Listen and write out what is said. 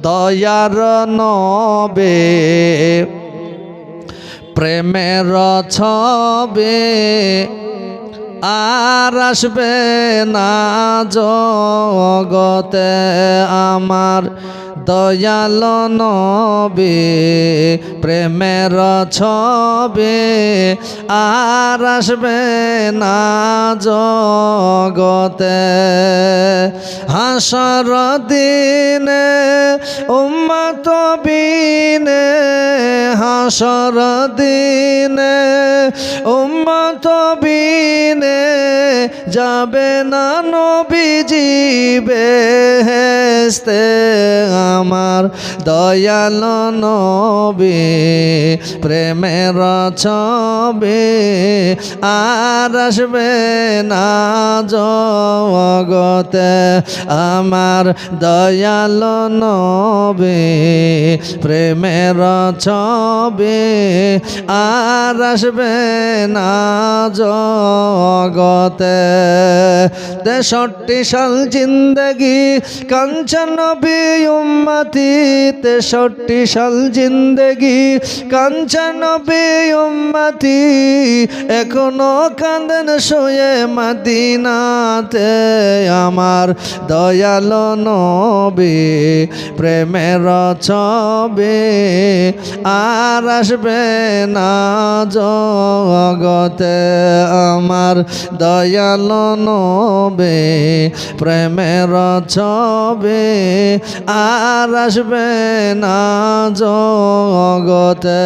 দয়ার নবে প্রেমের ছবে আর আসবে না জগতে আমার দয়াল নবী প্রেমের ছবে আর আসবে না জগতে হাসর দিনে উম্মত বিনে হাসর দিনে উম্মত বিনে যাবে না নবীজি বেহেশতে আমার দয়াল নবী প্রেমের ছবে আর আসবে না জগতে আমার দয়াল নবী প্রেমের ছবে আর আসবে না জগতে 63 সাল জিন্দগি কাঞ্চন নবী উম্মতি 63 সাল জিন্দগি কাঞ্চন নবী উম্মতি এখনো কাঁদেন শুয়ে মদিনাতে আমার দয়াল নবী প্রেমের ছবে আর আসবে না জগতে আমার দয়াল নবী প্রেমের ছবে আর আসবে না জগতে।